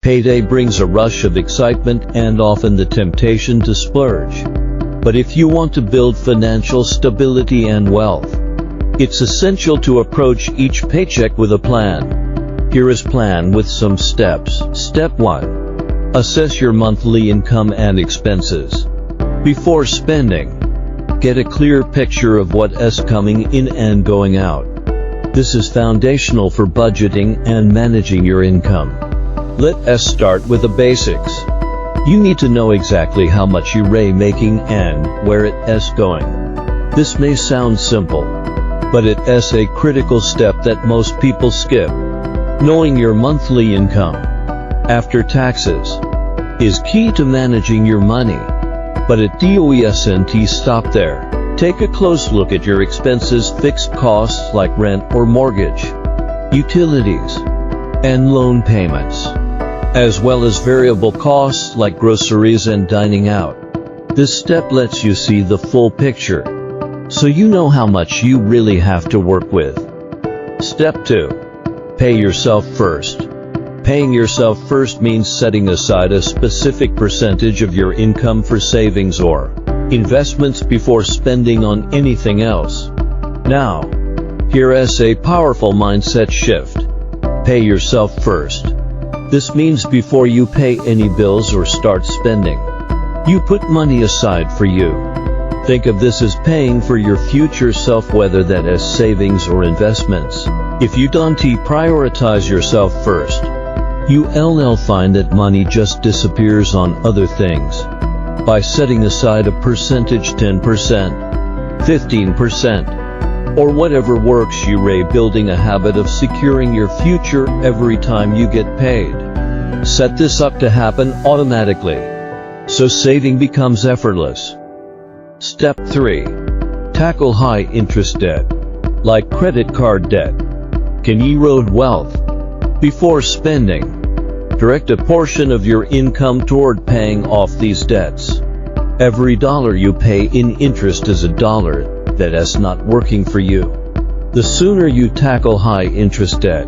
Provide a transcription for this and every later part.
Payday brings a rush of excitement and often the temptation to splurge. But if you want to build financial stability and wealth, it's essential to approach each paycheck with a plan. Here is plan with some steps. Step 1. Assess your monthly income and expenses. Before spending, get a clear picture of what's coming in and going out. This is foundational for budgeting and managing your income. Let us start with the basics. You need to know exactly how much you're making and where it's going. This may sound simple, but it's a critical step that most people skip. Knowing your monthly income after taxes is key to managing your money. But it doesn't stop there. Take a close look at your expenses, fixed costs like rent or mortgage, utilities, and loan payments, as well as variable costs like groceries and dining out. This step lets you see the full picture, so you know how much you really have to work with. Step 2. Pay yourself first. Paying yourself first means setting aside a specific percentage of your income for savings or investments before spending on anything else. Now, here is a powerful mindset shift. Pay yourself first. This means before you pay any bills or start spending, you put money aside for you. Think of this as paying for your future self, whether that is savings or investments. If you don't prioritize yourself first, you'll find that money just disappears on other things. By setting aside a percentage, 10%, 15%, or whatever works, you're building a habit of securing your future every time you get paid. Set this up to happen automatically, so saving becomes effortless. Step 3. Tackle high interest debt, like credit card debt. Can erode wealth. Before spending, direct a portion of your income toward paying off these debts. Every dollar you pay in interest is a dollar that is not working for you. The sooner you tackle high interest debt,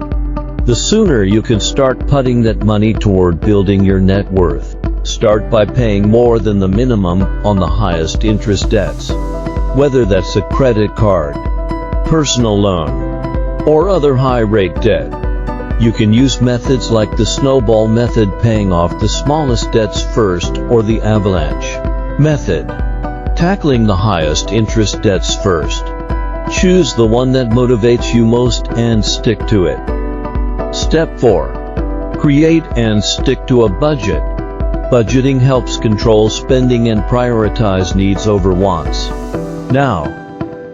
the sooner you can start putting that money toward building your net worth. Start by paying more than the minimum on the highest interest debts. Whether that's a credit card, personal loan, or other high-rate debt. You can use methods like the snowball method, paying off the smallest debts first, or the avalanche method, tackling the highest interest debts first. Choose the one that motivates you most and stick to it. Step 4. Create and stick to a budget. Budgeting helps control spending and prioritize needs over wants. Now,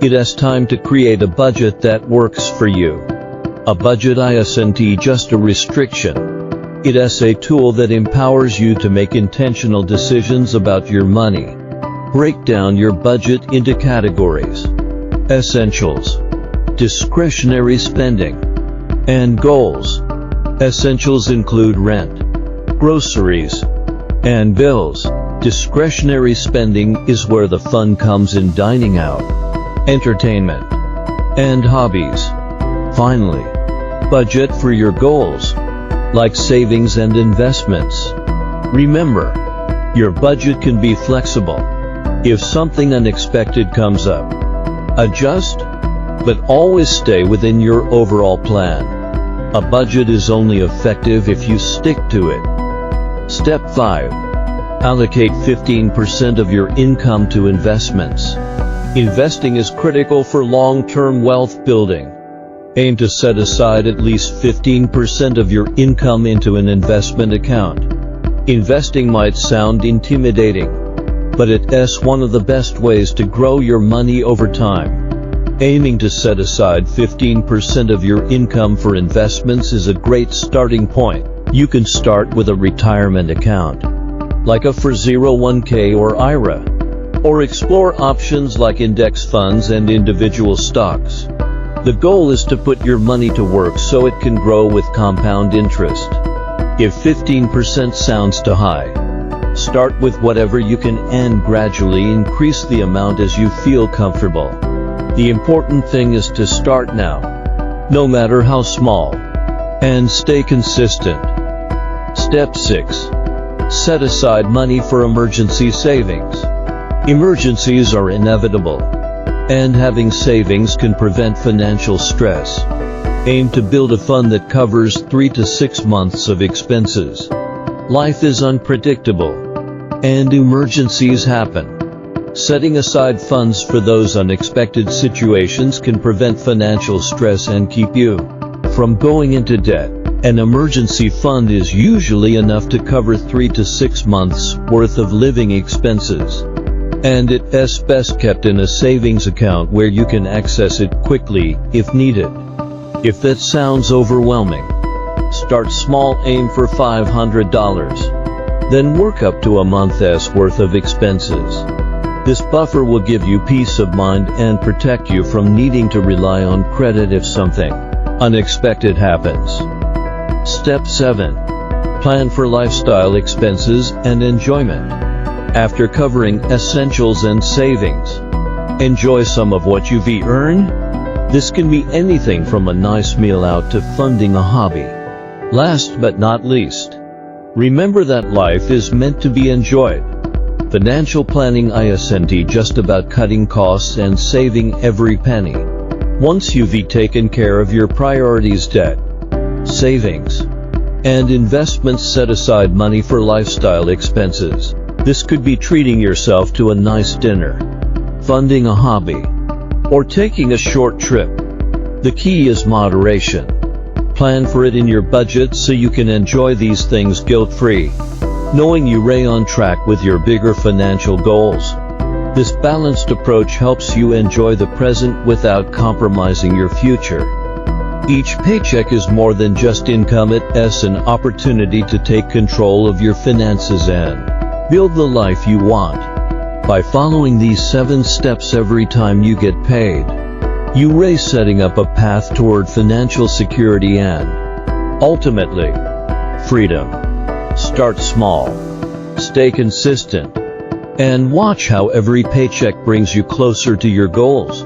it is time to create a budget that works for you. A budget isn't just a restriction. It is a tool that empowers you to make intentional decisions about your money. Break down your budget into categories: essentials, discretionary spending, and goals. Essentials include rent, groceries, and bills. Discretionary spending is where the fun comes in: dining out, entertainment, and hobbies. Finally, budget for your goals, like savings and investments. Remember, your budget can be flexible. If something unexpected comes up, adjust, but always stay within your overall plan. A budget is only effective if you stick to it. Step 5. Allocate 15% of your income to investments. Investing is critical for long-term wealth building. Aim to set aside at least 15% of your income into an investment account. Investing might sound intimidating, but it is one of the best ways to grow your money over time. Aiming to set aside 15% of your income for investments is a great starting point. You can start with a retirement account, like a 401k or IRA, or explore options like index funds and individual stocks. The goal is to put your money to work so it can grow with compound interest. If 15% sounds too high, start with whatever you can and gradually increase the amount as you feel comfortable. The important thing is to start now, no matter how small, and stay consistent. Step 6. Set aside money for emergency savings. Emergencies are inevitable, and having savings can prevent financial stress. Aim to build a fund that covers 3 to 6 months of expenses. Life is unpredictable, and emergencies happen. Setting aside funds for those unexpected situations can prevent financial stress and keep you from going into debt. An emergency fund is usually enough to cover 3 to 6 months' worth of living expenses, and it is best kept in a savings account where you can access it quickly if needed. If that sounds overwhelming, start small. Aim for $500. Then work up to a month's worth of expenses. This buffer will give you peace of mind and protect you from needing to rely on credit if something unexpected happens. Step 7. Plan for lifestyle expenses and enjoyment. After covering essentials and savings, enjoy some of what you've earned. This can be anything from a nice meal out to funding a hobby. Last but not least, remember that life is meant to be enjoyed. Financial planning isn't just about cutting costs and saving every penny. Once you've taken care of your priorities, debt, savings, and investments, set aside money for lifestyle expenses. This could be treating yourself to a nice dinner, funding a hobby, or taking a short trip. The key is moderation. Plan for it in your budget so you can enjoy these things guilt-free, knowing you're on track with your bigger financial goals. This balanced approach helps you enjoy the present without compromising your future. Each paycheck is more than just income. It's an opportunity to take control of your finances and build the life you want. By following these 7 steps every time you get paid, you're setting up a path toward financial security and, ultimately, freedom. Start small, stay consistent, and watch how every paycheck brings you closer to your goals.